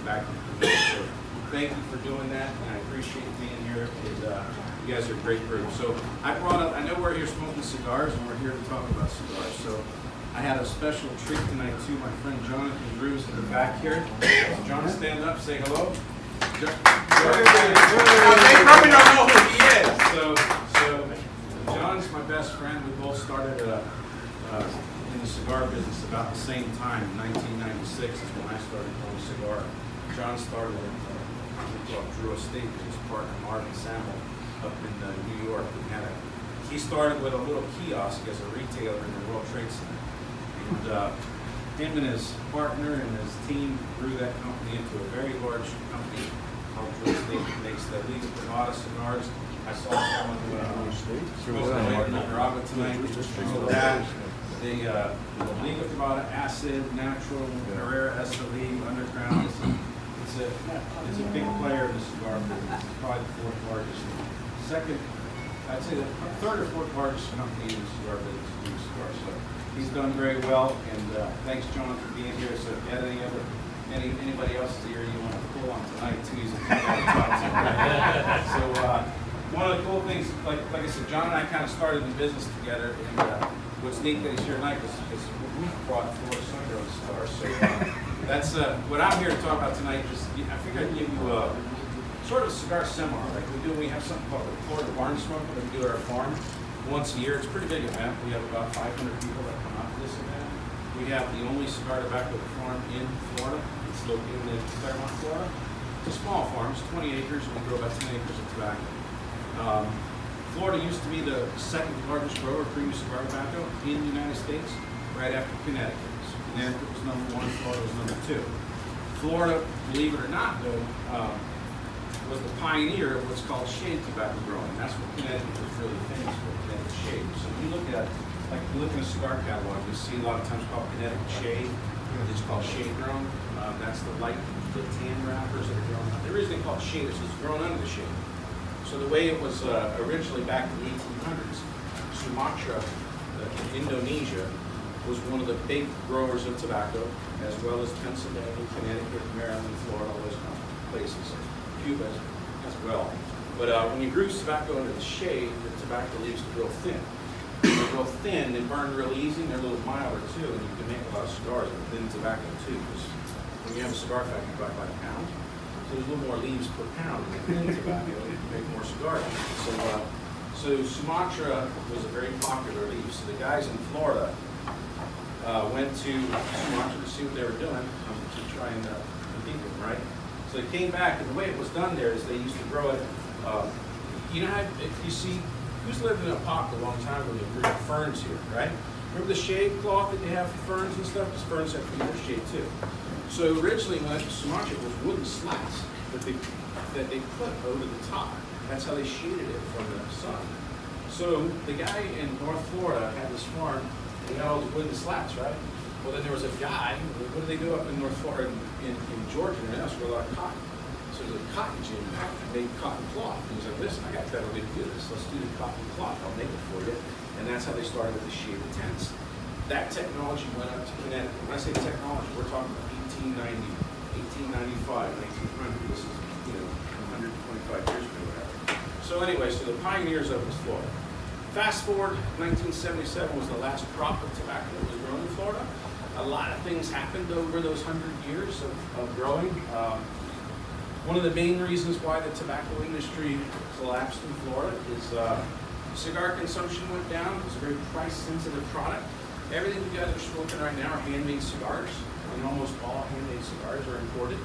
give back to the community. So thank you for doing that, and I appreciate being here. You guys are a great group. So I brought up, I know we're here smoking cigars, and we're here to talk about cigars. So I had a special treat tonight too. My friend Jonathan Drew's in the back here. So John, stand up, say hello. They probably don't know who he is. So John's my best friend. We both started in the cigar business about the same time. 1996 is when I started growing cigar. John started at a company called Drew Estate with his partner Marvin Samuel up in New York. He started with a little kiosk as a retailer in the World Trade Center. And him and his partner and his team grew that company into a very large company called Drew Estate that makes the Liga Privada cigars. I saw someone in Nicaragua tonight. So that the Liga Privada Acid, Natural, Herrera SLE, Underground. It's a big player in the cigar business. It's probably the fourth largest. Second, I'd say the third or fourth largest company in the cigar business doing cigars. So he's done very well, and thanks, John, for being here. So if you had anybody else here you want to pull on tonight, too, he's a good guy to talk to. So one of the cool things, like I said, John and I kind of started the business together, and what's neat that he's here tonight is we brought Florida sun-grown cigars. So that's what I'm here to talk about tonight. I figured I'd give you sort of a cigar seminar like we do. We have something called the Florida Barn Smoke that we do at our farm once a year. It's a pretty big event. We have about 500 people that come out to this event. We have the only cigar tobacco farm in Florida. It's located in Claremont, Florida. It's a small farm. It's 20 acres, and we grow about 10 acres of tobacco. Florida used to be the second largest grower of premium cigar tobacco in the United States, right after Connecticut. So Connecticut was number one, Florida was number two. Florida, believe it or not, though, was the pioneer of what's called shade tobacco growing. That's what Connecticut was really famous for, Connecticut shade. So when you look at, like, you look in a cigar catalog, you see a lot of times called Connecticut shade. It's called shade grown. That's the light, the tan wrappers that are grown. The reason they call it shade is it's grown under the shade. So the way it was originally back in the 1800s, Sumatra, Indonesia, was one of the big growers of tobacco, as well as Pennsylvania, Connecticut, Maryland, Florida, all those places. Cuba as well. But when you grew tobacco under the shade, the tobacco leaves to grow thin. When they grow thin, they burn real easy, and they're a little milder too, and you can make a lot of cigars with thin tobacco too. Because when you have a cigar factory, you buy by the pound. So there's a little more leaves per pound in thin tobacco. You can make more cigars. So Sumatra was a very popular leaf. So the guys in Florida went to Sumatra to see what they were doing to try and compete with them, right? So they came back, and the way it was done there is they used to grow it. You know how, if you see, who's lived in a park a long time ago, they grew ferns here, right? Remember the shade cloth that they have for ferns and stuff? Because ferns have to be shade too. So originally, when Sumatra was wooden slats that they put over the top. That's how they shaded it from the sun. So the guy in North Florida had this farm, and he had all these wooden slats, right? Well, then there was a guy, what did they do up in North Florida, in Georgia, and that's where a lot of cotton. So there's a cotton gin that made cotton cloth. He was like, listen, I got a better way to do this. Let's do the cotton cloth. I'll make it for you. And that's how they started with the shaded tents. That technology went up to Connecticut. When I say technology, we're talking about 1890, 1895, 1900. This is, 125 years ago, whatever. So anyway, so the pioneers of it was Florida. Fast forward, 1977 was the last crop of tobacco that was grown in Florida. A lot of things happened over those 100 years of growing. One of the main reasons why the tobacco industry collapsed in Florida is cigar consumption went down. It's a very price-sensitive product. Everything you guys are smoking right now are handmade cigars, and almost all handmade cigars are imported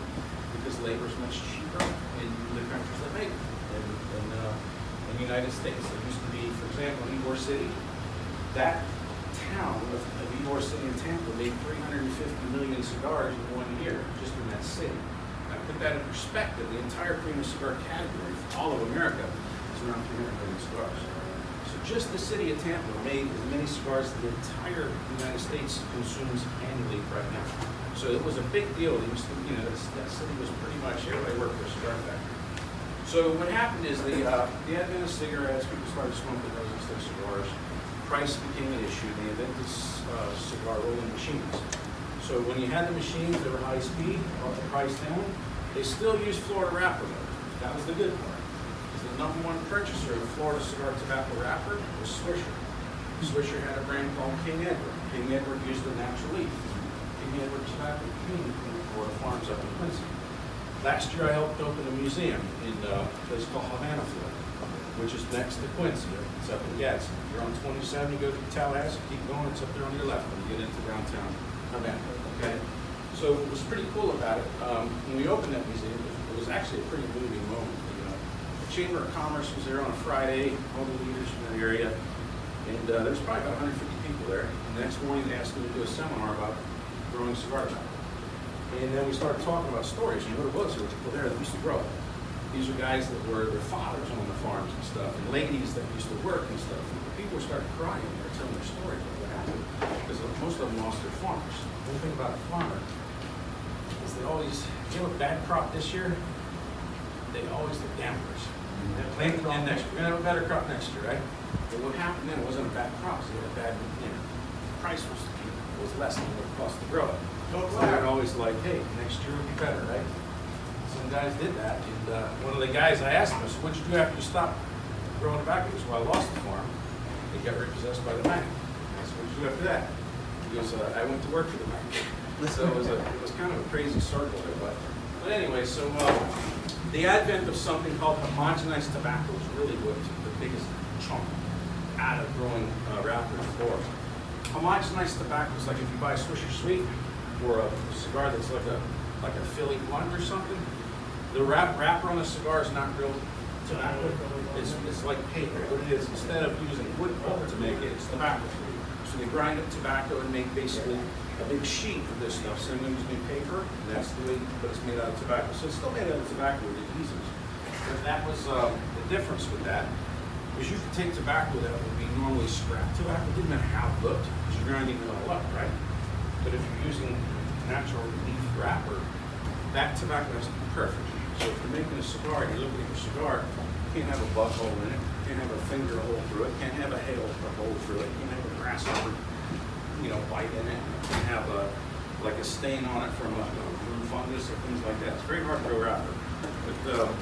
because labor is much cheaper in the countries that make it. In the United States, there used to be, for example, in Ybor City, that town of Ybor City and Tampa made 350 million cigars in 1 year, just in that city. Now, put that in perspective, the entire premium cigar category for all of America is around 300 million cigars. So just the city of Tampa made as many cigars as the entire United States consumes annually right now. So it was a big deal. It was, that city was pretty much, everybody worked for a cigar factory. So what happened is the advent of cigarettes, people started smoking those instead of cigars. Price became an issue. They invented cigar rolling machines. So when you had the machines, they were high speed, brought the price down. They still use Florida wrapper though. That was the good part. Because the #1 purchaser of Florida cigar tobacco wrapper was Swisher. Swisher had a brand called King Edward. King Edward used a natural leaf. King Edward tobacco came from the Florida farms up in Quincy. Last year I helped open a museum in a place called Havana, Florida, which is next to Quincy. It's up in Gadsden. You're on 27, you go to Tallahassee, keep going, it's up there on your left when you get into downtown Havana, okay? So what was pretty cool about it, when we opened that museum, it was actually a pretty moving moment. The Chamber of Commerce was there on a Friday, all the leaders from that area, and there was probably about 150 people there. And the next morning they asked me to do a seminar about growing cigar tobacco. And then we started talking about stories. You know what it was? There were people there that used to grow. These are guys that were their fathers on the farms and stuff, and ladies that used to work and stuff. And people started crying. They were telling their stories about what happened. Because most of them lost their farms. One thing about a farmer is they always, you know, a bad crop this year, they always the gamblers. They plant again next year. We're gonna have a better crop next year, right? But what happened then, it wasn't a bad crop, so they had a bad, you know, the price was less than what it cost to grow it. So they're always like, hey, next year will be better, right? Some guys did that, and one of the guys, I asked him, I said, what'd you do after you stopped growing tobacco? He goes, well, I lost the farm. It got repossessed by the bank. I said, what'd you do after that? He goes, I went to work for the bank. So it was kind of a crazy circle there, but anyway, so the advent of something called homogenized tobacco is really what took the biggest chunk out of growing wrapper in Florida. Homogenized tobacco is like if you buy a Swisher Sweet or a cigar that's like a Philly blunt or something. The wrapper on the cigar is not real tobacco. It's like paper. What it is, instead of using wood pulp to make it, it's tobacco. So they grind up tobacco and make basically a big sheet of this stuff. So they're using paper, and that's the way, but it's made out of tobacco. So it's still made out of tobacco with adhesives. But that was the difference with that. Because you could take tobacco that would be normally scrap tobacco, it didn't matter how it looked, because you're grinding it all up, right? But if you're using natural leaf wrapper, that tobacco has to be perfect. So if you're making a cigar, you're looking at your cigar, you can't have a butt hole in it, you can't have a finger hole through it, you can't have a hail hole through it, you can't have a grasshopper, you know, bite in it, you can't have like a stain on it from a root fungus or things like that. It's very hard to grow wrapper. But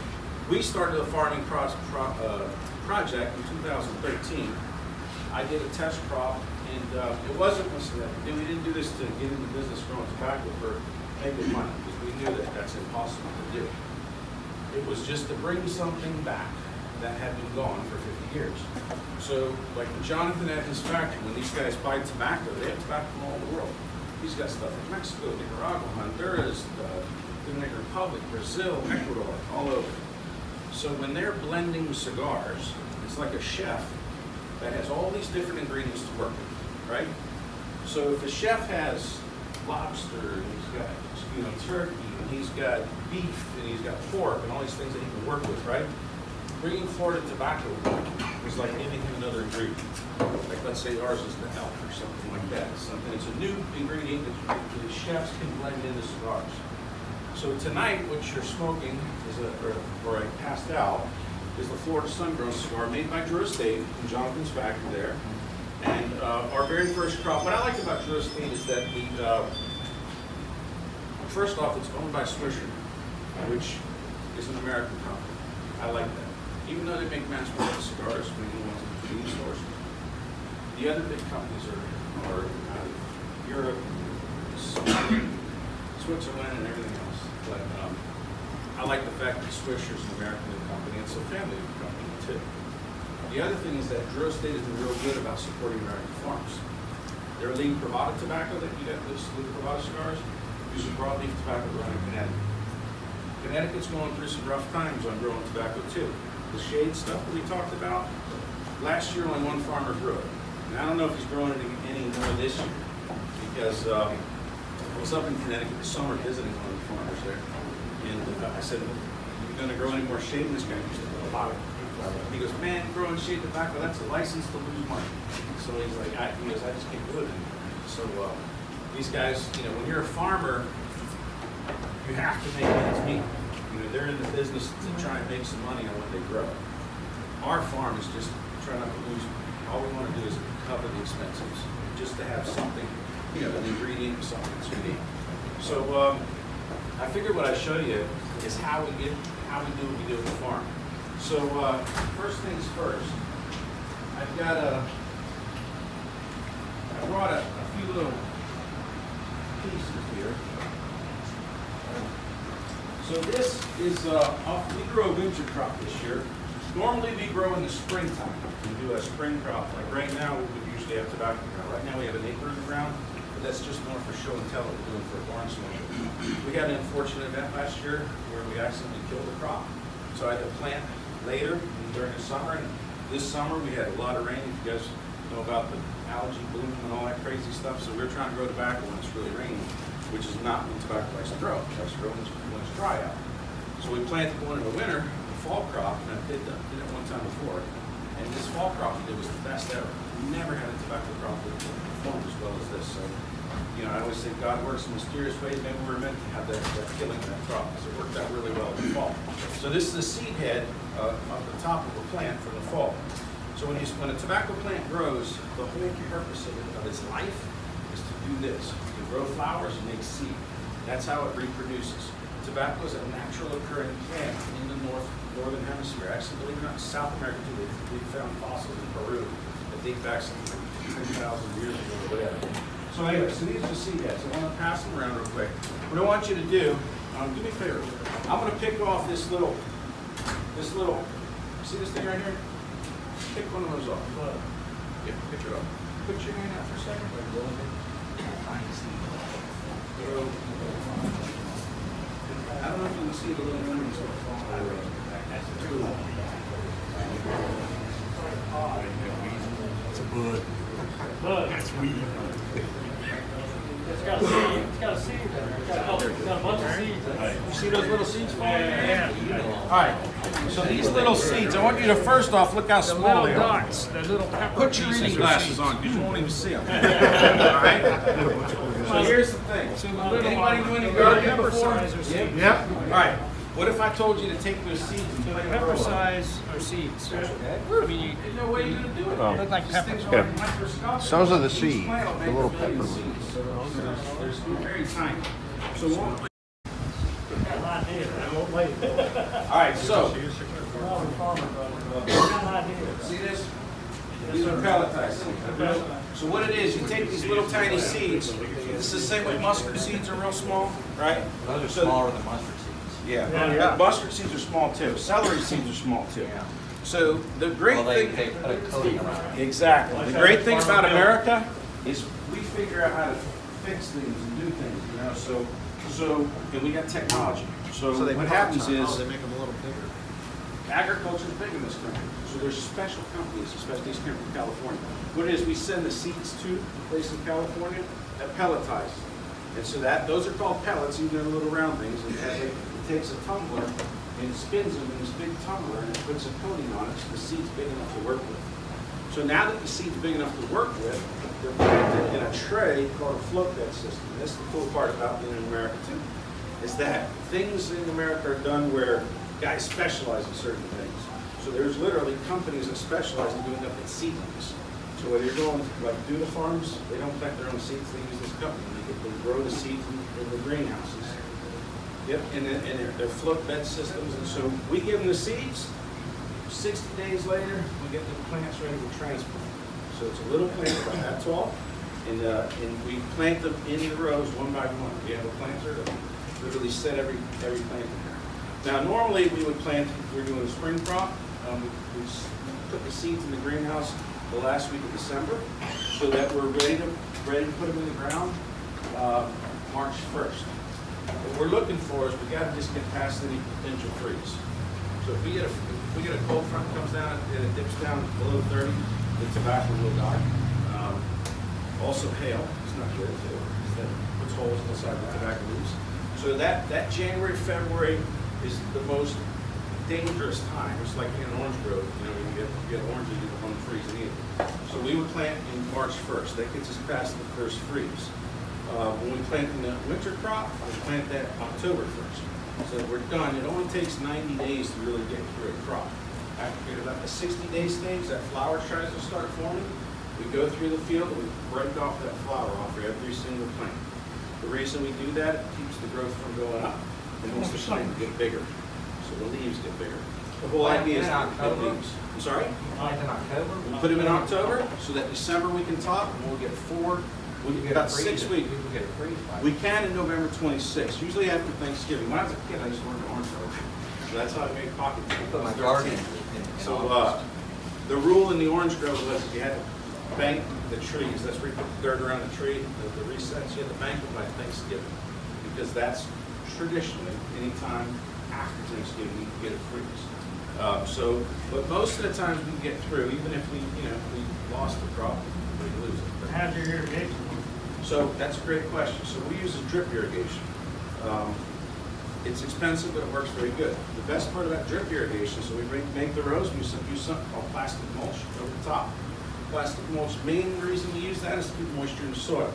we started a farming project in 2013. I did a test crop, and it wasn't, we didn't do this to get into business growing tobacco for making money, because we knew that that's impossible to do. It was just to bring something back that had been gone for 50 years. So, like Jonathan at his factory, when these guys buy tobacco, they have tobacco from all over the world. He's got stuff from Mexico, Nicaragua, Honduras, Dominican Republic, Brazil, Ecuador, all over. So when they're blending cigars, it's like a chef that has all these different ingredients to work with, right? So if a chef has lobster, and he's got, you know, turkey, and he's got beef, and he's got pork, and all these things that he can work with, right? Bringing Florida tobacco is like giving him another ingredient. Like let's say ours is the elk or something like that. It's a new ingredient that the chefs can blend into cigars. So tonight, what you're smoking is or I passed out, is the Florida Sun-Grown cigar made by Drew Estate in Jonathan's factory there. And our very first crop, what I like about Drew Estate is that first off, it's owned by Swisher, which is an American company. I like that. Even though they make mass market cigars, we do ones in the convenience stores. The other big companies are Europe, Switzerland, and everything else. But I like the fact that Swisher's an American company. It's a family company too. The other thing is that Drew Estate has been real good about supporting American farms. Their lean Pravada tobacco that you got, this lean Pravada cigars, uses broadleaf tobacco grown in Connecticut. Connecticut's going through some rough times on growing tobacco too. The shade stuff that we talked about, last year only one farmer grew it. And I don't know if he's growing it any more this year, because I was up in Connecticut this summer visiting one of the farmers there. And I said, are you going to grow any more shade? And this guy used to grow a lot of it. He goes, man, growing shade tobacco, that's a license to lose money. So he's like, I just can't do it anymore. So these guys, you know, when you're a farmer, you have to make ends meet. You know, they're in the business to try and make some money on what they grow. Our farm is just trying not to lose money. All we want to do is cover the expenses, just to have something, you know, an ingredient, something that's unique. So I figured what I'd show you is is how we do what we do at the farm. So first things first, I brought a few little pieces here. So this is, we grow a winter crop this year. Normally we grow in the springtime. We do a spring crop. Like right now, we would usually have tobacco ground. Right now we have an acre in the ground, but that's just more for show and tell that we're doing for a barn smoker. We had an unfortunate event last year where we accidentally killed the crop. So I had to plant later during the summer. And this summer we had a lot of rain. If you guys know about the algae bloom and all that crazy stuff. So we're trying to grow tobacco when it's really raining, which is not when tobacco likes to grow. It likes to grow when it's dry out. So we planted one in the winter, the fall crop, and I did it one time before. And this fall crop we did was the best ever. We never had a tobacco crop that performed as well as this. So, you know, I always say God works in mysterious ways. Maybe we were meant to have that killing of that crop because it worked out really well in the fall. So this is the seed head up the top of the plant for the fall. So when a tobacco plant grows, the whole purpose of its life is to do this: to grow flowers and make seed. That's how it reproduces. Tobacco is a natural occurring plant in the northern hemisphere. Actually, believe it or not, South America too. We found fossils in Peru that date back some 10,000 years ago or whatever. So anyway, so these are the seed heads. I want to pass them around real quick. What I want you to do, do me a favor. I'm going to pick off this little, see this thing right here? Pick one of those off. Yeah, pick it off. Put your hand out for a second. I don't know if you can see the little lemons that fall out. It's a bud. Bud. That's weed. It's got a seed. It's got a seed there. It's got a bunch of seeds. You see those little seeds falling there? Yeah. All right. So these little seeds, I want you to first off look how The small little they are. dots, the little pepper Put your pieces reading are glasses seeds. on because you won't even see them. All right. So here's the thing. So the little Anybody do any the gardening pepper before? size are seeds. Yep. All right. What if I told you to take those seeds and put them in a Pepper row? size are seeds. I mean, There's no way you're going to do it. Oh. look like These pepper. things are microscopic. Those are the Each seeds, plant will the make little a billion pepper seeds. So they're very tiny. So what? Got an idea. I won't wait. All right. So Well, the farmer brother. Got an idea. see this? These are pelletized seeds. So what it is, you take these little tiny seeds. This is the same way mustard seeds are real small, right? Those are So- smaller than mustard seeds. Yeah. Yeah. Mustard seeds are small too. Celery seeds are small too. Yeah. So the great Well, they thing. put a coating around it. Exactly. The great thing about America is we figure out how to fix things and do things, you know. So and we got technology. So what happens is they make them a little bigger. agriculture is big in this country. So there's special companies, especially these come from California. What it is, we send the seeds to a place in California that pelletizes. And so those are called pellets, even they're little round things. And it takes a tumbler and it spins them in this big tumbler and it puts a coating on it so the seed's big enough to work with. So now that the seed's big enough to work with, they're planted in a tray called a float bed system. And this is the cool part about being in America too, is that things in America are done where guys specialize in certain things. So there's literally companies that specialize in doing nothing seedlings. So whether you're going like do the farms, they don't plant their own seeds, they use this company. They grow the seeds in the greenhouses. Yep, and they're float bed systems. And so we give them the seeds. 60 days later, we get the plants ready to transplant. So it's a little plant about that tall, and we plant them in the rows one by one. We have a planter that literally set every plant in there. Now normally we would plant, if we're doing a spring crop, we put the seeds in the greenhouse the last week of December, so that we're ready to put them in the ground March 1st. What we're looking for is we got to just get past any potential freeze. So if we get a cold front that comes down and it dips down below 30, the tobacco will die. Also hail is not good too. That puts holes inside the tobacco leaves. So that January, February is the most dangerous time. It's like in an orange grove, you know, when you get oranges, you don't want to freeze it either. So we would plant in March 1st. That gets us past the first freeze. When we plant in the winter crop, we plant that October 1st. So we're done. It only takes 90 days to really get through a crop. After about the 60-day stage, that flower tries to start forming. We go through the field and we break off that flower off for every single plant. The reason we do that, it keeps the growth from going up. and once the plants get bigger, so the leaves get bigger. The whole idea is to get leaves. I'm sorry? Plant in October? We'll put them in October, so that December we can top, and we'll get we'll get about 6 weeks. We can get a freeze by. We can in November 26th, usually after Thanksgiving. When I was a kid, I used to learn the orange grove. So that's how I made pocket candy. Put my I was garden 13. in So, August. the rule in the orange grove was you had to bank the trees. That's where you put the dirt around the tree, the recess. You had to bank them by Thanksgiving. Because that's traditionally, anytime after Thanksgiving, you can get a freeze. But most of the times we get through, even if we lost the crop, we lose it. But How's your irrigation? so that's a great question. So we use a drip irrigation. It's expensive, but it works very good. The best part about drip irrigation, so we make the rows, we use something called plastic mulch over the top. Plastic mulch, main reason we use that is to keep moisture in the soil.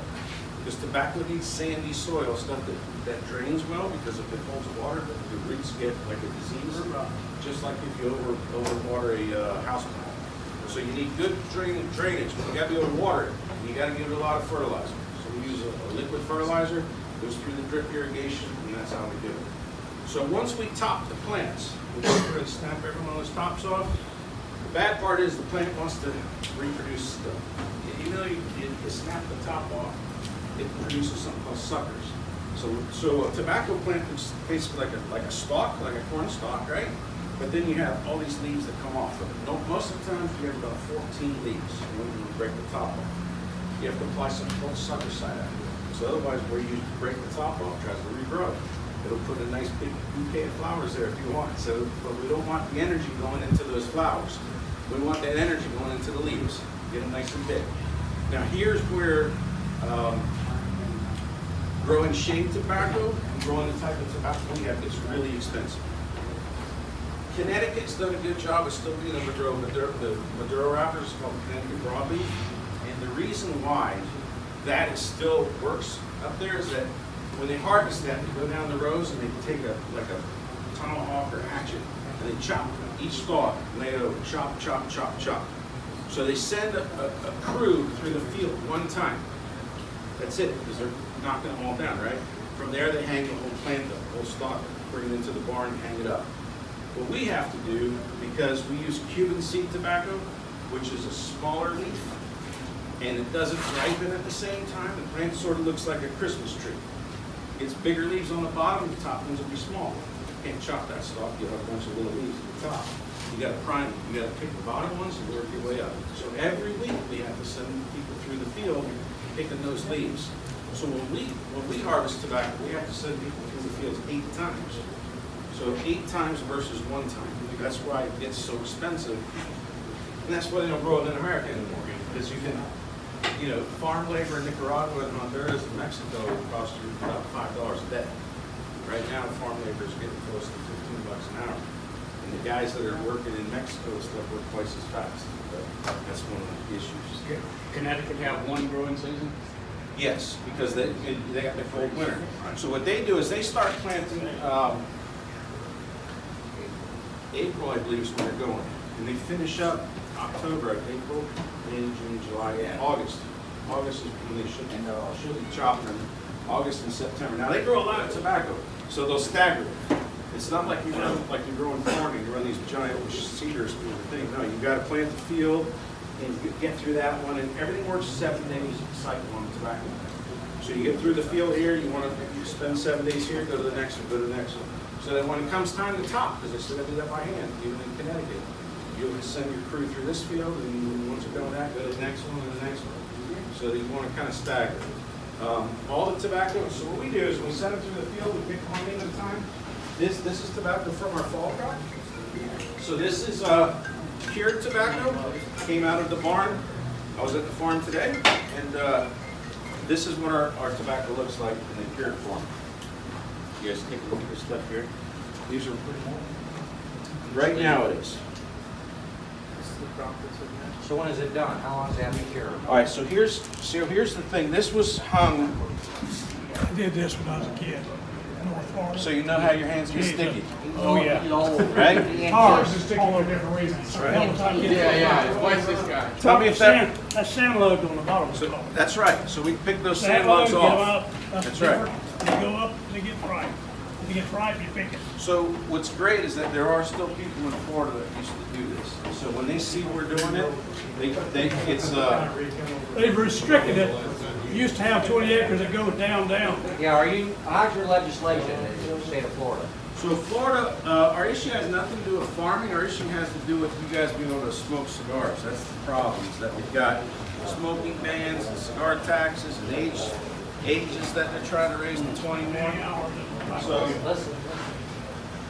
Because tobacco needs sandy soil, stuff that drains well, because if it holds water, the roots get like a disease, just like if you overwater a house plant. So you need good drainage, but you gotta be able to water it. And you gotta give it a lot of fertilizer. So we use a liquid fertilizer, goes through the drip irrigation, and that's how we do it. So once we top the plants, we're going to snap every one of those tops off. The bad part is the plant wants to reproduce still. Even though you snap the top off, it produces something called suckers. So a tobacco plant is basically like a stalk, like a corn stalk, right? But then you have all these leaves that come off of it. Most of the time, you have about 14 leaves when you break the top off. You have to apply something called sucker side after it. So otherwise, where you break the top off, tries to regrow. It'll put a nice big bouquet of flowers there if you want. So, but we don't want the energy going into those flowers. We want that energy going into the leaves. Get them nice and big. Now here's where growing shade tobacco and growing the type of tobacco we have gets really expensive. Connecticut's done a good job of still being able to grow the Maduro wrappers called Connecticut broadleaf. And the reason why that still works up there is that when they harvest that, they go down the rows and they take a tomahawk or hatchet and they chop each stalk, lay it over, chop, chop, chop, chop. So they send a crew through the field one time. That's it, because they're knocking them all down, right? From there, they hang the whole plant up, the whole stalk, bring it into the barn and hang it up. What we have to do, because we use Cuban seed tobacco, which is a smaller leaf, and it doesn't ripen at the same time, the plant sort of looks like a Christmas tree. It's bigger leaves on the bottom, the top ones will be small. You can't chop that stalk, you'll have a bunch of little leaves at the top. You gotta prime them, you gotta pick the bottom ones and work your way up. So every week we have to send people through the field picking those leaves. So when we harvest tobacco, we have to send people through the fields 8 times. So 8 times versus 1 time. That's why it gets so expensive. And that's why they don't grow it in America anymore. Because you can, farm labor in Nicaragua and Honduras and Mexico will cost you about $5 a day. Right now, farm labor is getting close to $15 an hour. And the guys that are working in Mexico and stuff work twice as fast. But that's one of the issues. Connecticut have one growing season? Yes, because they got the cold winter. So what they do is they start planting, April, I believe, is when they're going. And they finish up October, April, May, June, July, and August. August is when they should be chopping them. August and September. Now they grow a lot of tobacco, so they'll stagger it. It's not like you're growing corn and you run these giant cedars through the thing. No, you've got to plant the field and get through that one, and everything works 7 days cycle on the tobacco. So you get through the field here, you want to spend 7 days here, go to the next one, go to the next one. So that when it comes time to top, because they still got to do that by hand, even in Connecticut, you'll send your crew through this field, and once you're done with that, go to the next one and the next one. So that you want to kind of stagger. All the tobacco, so what we do is we send them through the field, we pick one in at a time. This is tobacco from our fall crop. So this is cured tobacco, came out of the barn. I was at the farm today, and this is what our tobacco looks like in the cured form. You guys take a look at this stuff here. These are, right now it is. So when is it done? How long does it have to cure? All right, so here's the thing. This was hung, I did this when I was a kid, North Florida. so you know how your hands get sticky, Oh, yeah. right? Ours is sticky for different reasons. Yeah. What's this guy? Tell me if that. That's sand lugged on the bottom. So that's right. So we pick those Sand sand lugged, lugs get them off. out. That's right. They go up, they get fried. It gets ripe, you pick it. So what's great is that there are still people in Florida that used to do this. So when they see we're doing it, They've restricted it. You used to have 20 acres that go down. Yeah, how's your legislation in the state of Florida? So Florida, our issue has nothing to do with farming. Our issue has to do with you guys being able to smoke cigars. That's the problem, is that we've got smoking bans and cigar taxes and ages that they're trying to raise to 21.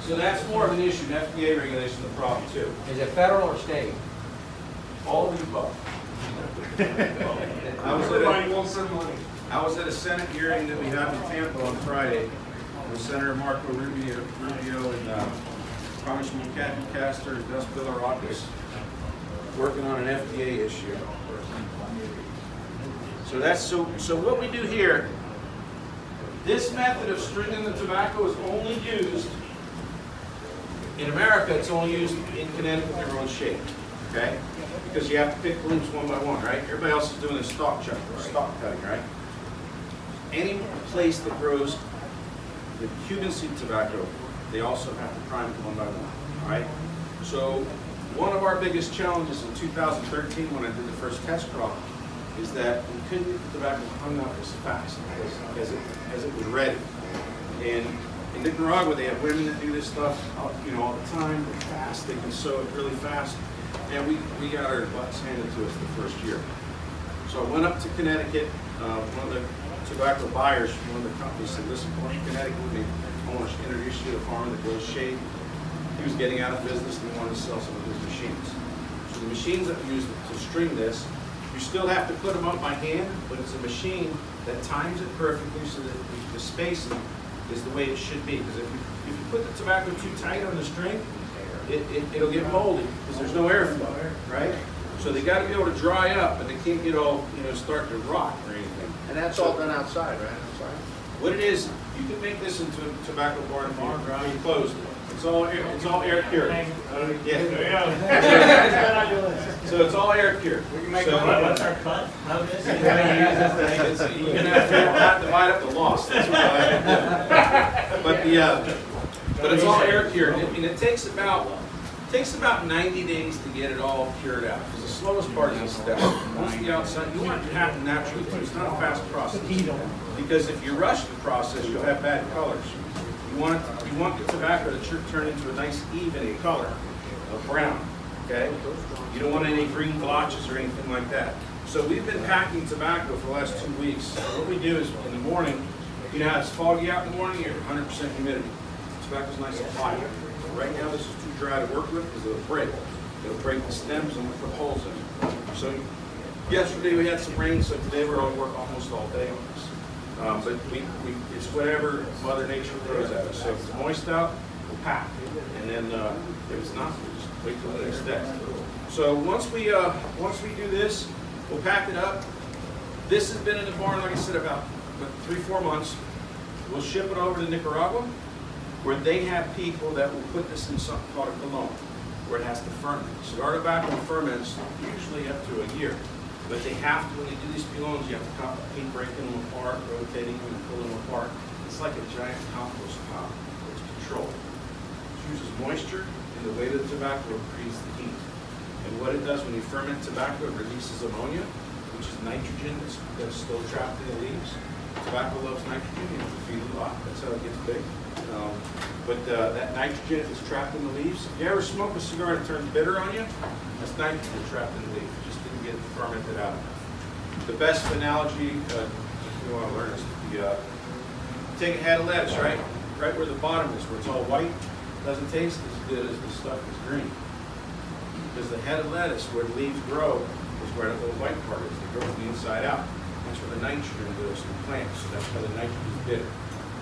So that's more of an issue. And FDA regulation is the problem too. Is it federal or state? All of the above. I was at a Senate hearing that we had in Tampa on Friday with Senator Marco Rubio and Congressman Kathy Castor and Gus Billarakis working on an FDA issue. So what we do here, this method of stringing the tobacco is only used in America. It's only used in Connecticut in their own shape, okay? Because you have to pick the leaves one by one, right? Everybody else is doing a stalk cutting, right? Any place that grows the Cuban seed tobacco, they also have to prime it one by one, all right? So one of our biggest challenges in 2013 when I did the first test crop is that we couldn't get the tobacco hung up as fast as it was ready. And in Nicaragua, they have women that do this stuff, all the time. They're fast. They can sew it really fast. And we got our butts handed to us the first year. So I went up to Connecticut. One of the tobacco buyers from one of the companies said, "Listen, come to Connecticut with me. I want to introduce you to a farmer that grows shade." He was getting out of business and he wanted to sell some of his machines. So the machines that we use to string this, you still have to put them up by hand, but it's a machine that times it perfectly so that the spacing is the way it should be. Because if you put the tobacco too tight on the string, it'll get moldy because there's no airflow, right? So they got to be able to dry up, but they can't get all start to rot or anything. And that's all done outside, right? Outside. What it is, you can make this into a tobacco barn if you close it. It's all air cured. Yeah. So it's all air cured. We can make what's our cut? You're gonna have to divide up the loss. That's what I have to do. But it's all air cured, and it takes about 90 days to get it all cured out. Because the slowest part is the step. Once the outside, you want it to happen naturally too. It's not a fast process. Because if you rush the process, you'll have bad colors. You want the tobacco to turn into a nice even color of brown. Okay? You don't want any green blotches or anything like that. So we've been packing tobacco for the last 2 weeks. So what we do is in the morning, how it's foggy out in the morning, you're 100% humidity. Tobacco's nice and quiet. Right now this is too dry to work with because it'll break. It'll break the stems and we'll put holes in it. So yesterday we had some rain, so today we're going to work almost all day on this. But it's whatever Mother Nature throws at us. So if it's moist out, we'll pack. And then if it's not, we'll just wait till the next day. So once we do this, we'll pack it up. This has been in the barn, like I said, about 3-4 months. We'll ship it over to Nicaragua, where they have people that will put this in something called a cologne, where it has to ferment. Cigar tobacco ferments usually up to a year. But they have to, when they do these colognes, you have to keep breaking them apart, rotating them, and pulling them apart. It's like a giant compost pile. It's controlled. It uses moisture, and the weight of the tobacco increases the heat. And what it does when you ferment tobacco, it releases ammonia, which is nitrogen that's still trapped in the leaves. Tobacco loves nitrogen, you have to feed it a lot. That's how it gets big. But that nitrogen is trapped in the leaves. If you ever smoke a cigar that turns bitter on you, that's nitrogen trapped in the leaf. It just didn't get fermented out. The best analogy, if you want to learn, is take a head of lettuce, right where the bottom is, where it's all white, doesn't taste as good as the stuff that's green. Because the head of lettuce, where the leaves grow, is where the white part is. They grow from the inside out. That's where the nitrogen goes to the plant. So that's why the nitrogen is bitter.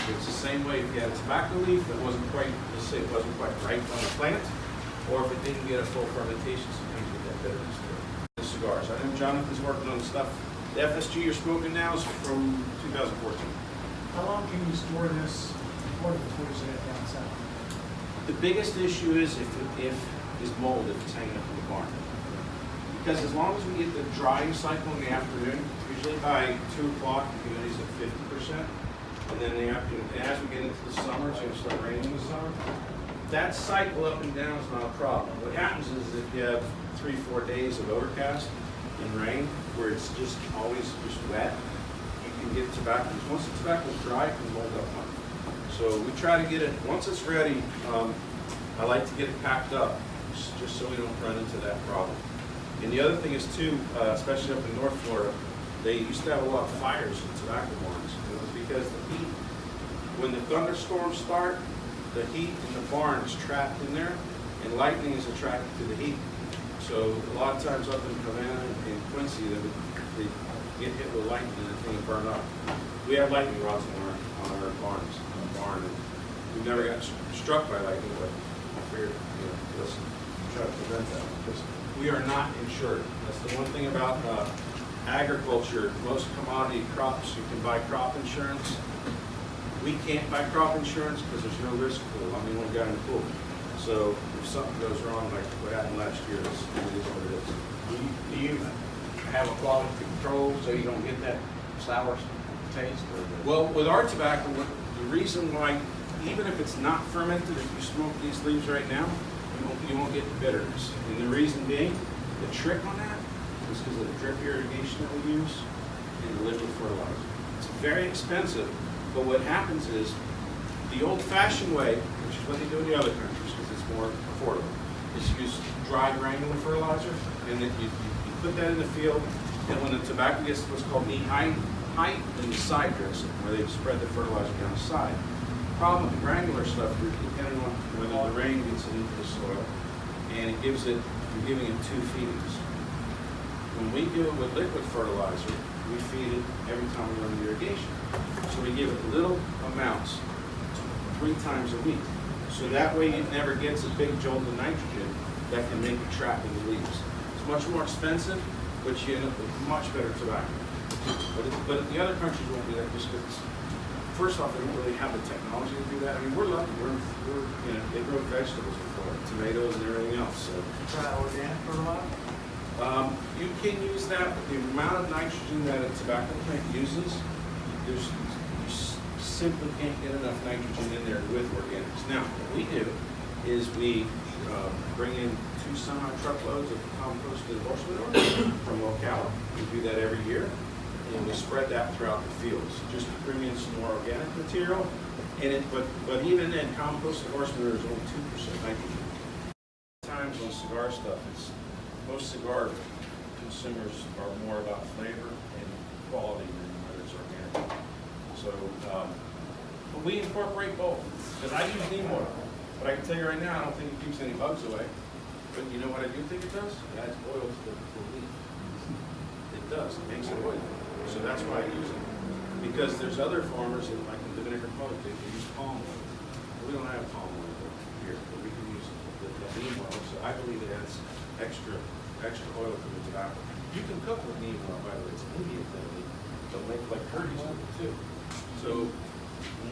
It's the same way if you had a tobacco leaf that wasn't quite, let's say it wasn't quite ripe on the plant, or if it didn't get a full fermentation, sometimes you get that bitterness to it. The cigars. I know Jonathan's working on stuff. The FSG you're smoking now is from 2014. How long can you store this before you set it down south? The biggest issue is if mold, if it's hanging up in the barn. Because as long as we get the drying cycle in the afternoon, usually by 2 o'clock the humidity's at 50%. And then as we get into the summer, it's going to start raining in the summer. That cycle up and down is not a problem. What happens is if you have 3-4 days of overcast and rain, where it's just always just wet, you can get tobacco. Once the tobacco is dry, it can mold up on it. So we try to get it, once it's ready, I like to get it packed up, just so we don't run into that problem. And the other thing is too, especially up in North Florida, they used to have a lot of fires in tobacco barns. It was because the heat, when the thunderstorms start, the heat in the barn is trapped in there, and lightning is attracted to the heat. So a lot of times up in Havana and Quincy, they get hit with lightning and the thing will burn up. We have lightning rods on our barn, and we've never got struck by lightning, but I figured, let's try to prevent that, because we are not insured. That's the one thing about agriculture. Most commodity crops, you can buy crop insurance. We can't buy crop insurance because there's no risk pool. I'm the only guy in the pool. So if something goes wrong, like what happened last year, it is what it is. Do you have a quality control so you don't get that sour taste? Well, with our tobacco, the reason why, even if it's not fermented, if you smoke these leaves right now, you won't get the bitterness. And the reason being, the trick on that is because of the drip irrigation that we use and the liquid fertilizer. It's very expensive, but what happens is the old-fashioned way, which is what they do in the other countries because it's more affordable, is use dry granular fertilizer, and then you put that in the field, and when the tobacco gets to what's called knee height, then the side drifts it, where they spread the fertilizer down the side. The problem with the granular stuff, you're depending on whether the rain gets it into the soil, and you're giving it 2 feedings. When we do it with liquid fertilizer, we feed it every time we run the irrigation. So we give it little amounts 3 times a week. So that way it never gets a big jolt of nitrogen that can make it trap in the leaves. It's much more expensive, but you end up with much better tobacco. But the other countries won't do that just because, first off, they don't really have the technology to do that. I mean, we're lucky. They grow vegetables before, tomatoes and everything else. So Try organic fertilizer? you can use that, but the amount of nitrogen that a tobacco plant uses, you simply can't get enough nitrogen in there with organics. Now, what we do is we bring in 2 semi-truckloads of composted horse manure from Ocala. We do that every year, and we spread that throughout the fields, just to bring in some more organic material. And but even then, composted horse manure is only 2% nitrogen. Times on cigar stuff, most cigar consumers are more about flavor and quality than whether it's organic. So, but we incorporate both, because I use neem oil. But I can tell you right now, I don't think it keeps any bugs away. But you know what I do think it does? It adds oil to the leaf. It does. It makes it oily. So that's why I use it. Because there's other farmers, like in the Dominican Republic, they use palm oil. We don't have palm oil here, but we can use the neem oil. So I believe it adds extra oil to the tobacco. You can cook with neem oil, by the way. It's an Indian thing. They'll make like curries with it too. So,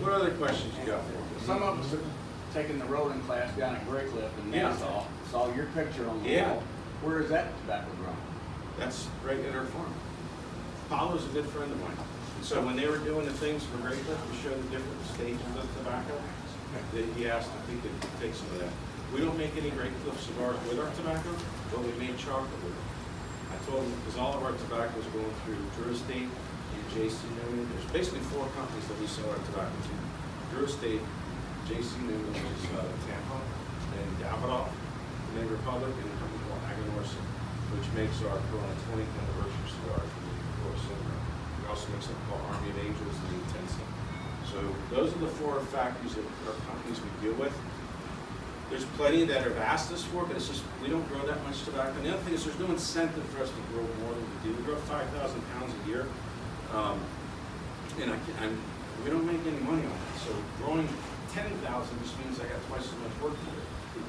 what other questions you got there? Some of us are taking the rolling class down at Great Cliff in Yeah. Nassau. Saw your picture on the Yeah. wall. Where is that tobacco grown? That's right at our farm. Paulo's a good friend of mine. So when they were doing the things for Great Cliff, we showed the different stages of tobacco. He asked if he could take some of that. We don't make any Great Cliff cigars with our tobacco, but we made chocolate with it. I told him, because all of our tobacco is going through Drew Estate and J.C. Newman. There's basically 4 companies that we sell our tobacco to. Drew Estate, J.C. Newman, which is Tampa, and Davidoff, Dominican Republic, and a company called Aganorsa, which makes our Corona 20th anniversary cigars. We also make something called Army of Angels and the Intensa. So those are the 4 factories that our companies we deal with. There's plenty that have asked us for, but it's just, we don't grow that much tobacco. And the other thing is there's no incentive for us to grow more than we do. We grow 5,000 pounds a year, and we don't make any money on it. So growing 10,000 just means I got twice as much work to do.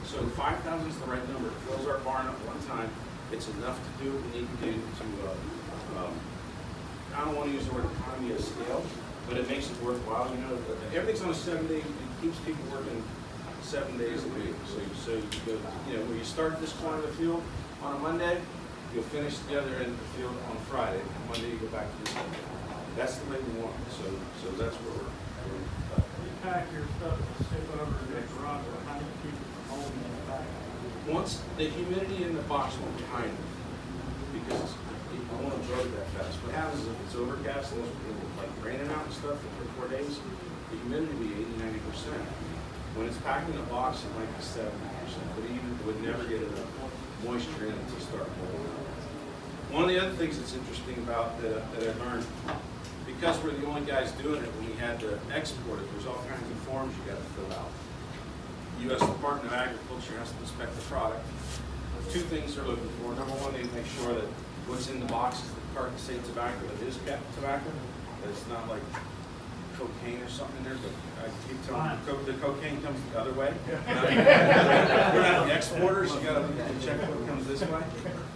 So 5,000 is the right number. It fills our barn up one time. It's enough to do what we need to do to, I don't want to use the word economy of scale, but it makes it worthwhile. You know, everything's on a 7-day, it keeps people working 7 days a week. So you go, when you start this corner of the field on a Monday, you'll finish the other end of the field on Friday. On Monday, you go back to this one. That's the way we want it. So that's where we're You pack your stuff and ship over to the garage, or how do you keep it from holding in the back? Once the humidity in the box will be high enough, because I won't absorb it that fast. What happens is if it's overcast and it's like raining out and stuff for 4 days, the humidity will be 80–90%. When it's packed in a box, it might be 70%, but even it would never get enough moisture in it to start holding up. One of the other things that's interesting about that I learned, because we're the only guys doing it, when we had to export it, there's all kinds of forms you got to fill out. U.S. Department of Agriculture has to inspect the product. 2 things they're looking for. Number one, they make sure that what's in the box is the carton say tobacco, that it is kept tobacco, that it's not like cocaine or something in there, but I keep telling you, the cocaine comes the other way. We're not the exporters, you gotta check what comes this way.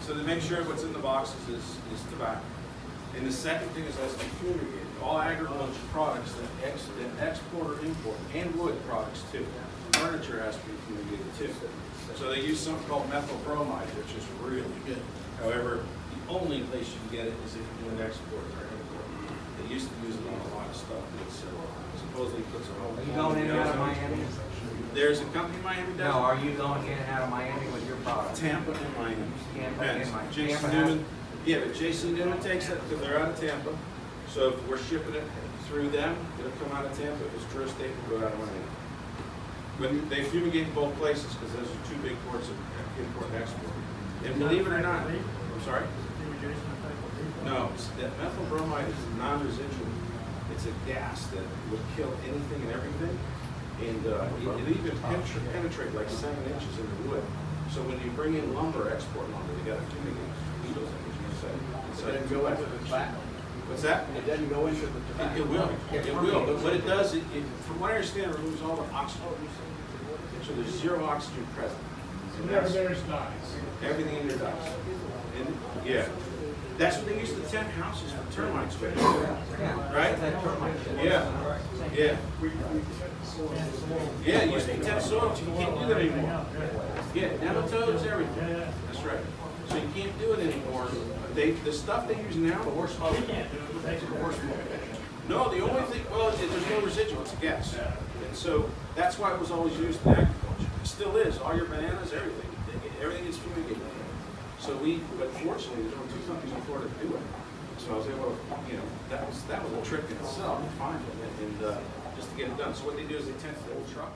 So they make sure what's in the boxes is tobacco. And the second thing is that's fumigated. All agriculture products that export or import, and wood products too. Furniture has to be fumigated too. So they use something called methyl bromide, which is really good. However, the only place you can get it is if you do an export or import. They used to use it on a lot of stuff, but it's supposedly puts a whole. Are you going in and out of Miami? There's a company in Miami does. No, are you going in and out of Miami with your product? Tampa and Miami. Tampa Depends. and Miami. Jason Tampa Newman. Yeah, but Jason Newman takes it because they're out of Tampa. So if we're shipping it through them, it'll come out of Tampa. If it's tourist state, it'll go out of Miami. But they fumigate both places because those are 2 big ports of import and export. And believe it or not, I'm sorry? No, that methyl bromide is non-residual. It's a gas that will kill anything and everything. And it even penetrate like 7 inches in the wood. So when you bring in lumber, export lumber, they got to fumigate needles, like you said. So it doesn't go into the tobacco. What's that? It doesn't go into the tobacco. It will. It will. But what it does, from what I understand, it removes all the oxygen. So there's 0 oxygen present. And Whatever that's- there's dies. everything in there dies. And yeah, that's what they used to tent houses for termites with. Right? Yeah. Yeah. Yeah, you used to tent soil. You can't do that anymore. Yeah, nematodes, everything. That's right. So you can't do it anymore. The stuff they use now. But we're smoking. No, the only thing, well, there's no residual. It's a gas. And so that's why it was always used in agriculture. It still is. All your bananas, everything. Everything is fumigated. So but fortunately, there's only 2 companies in Florida to do it. So I was able to, that was a trick in itself to find it and just to get it done. So what they do is they tent the old truck.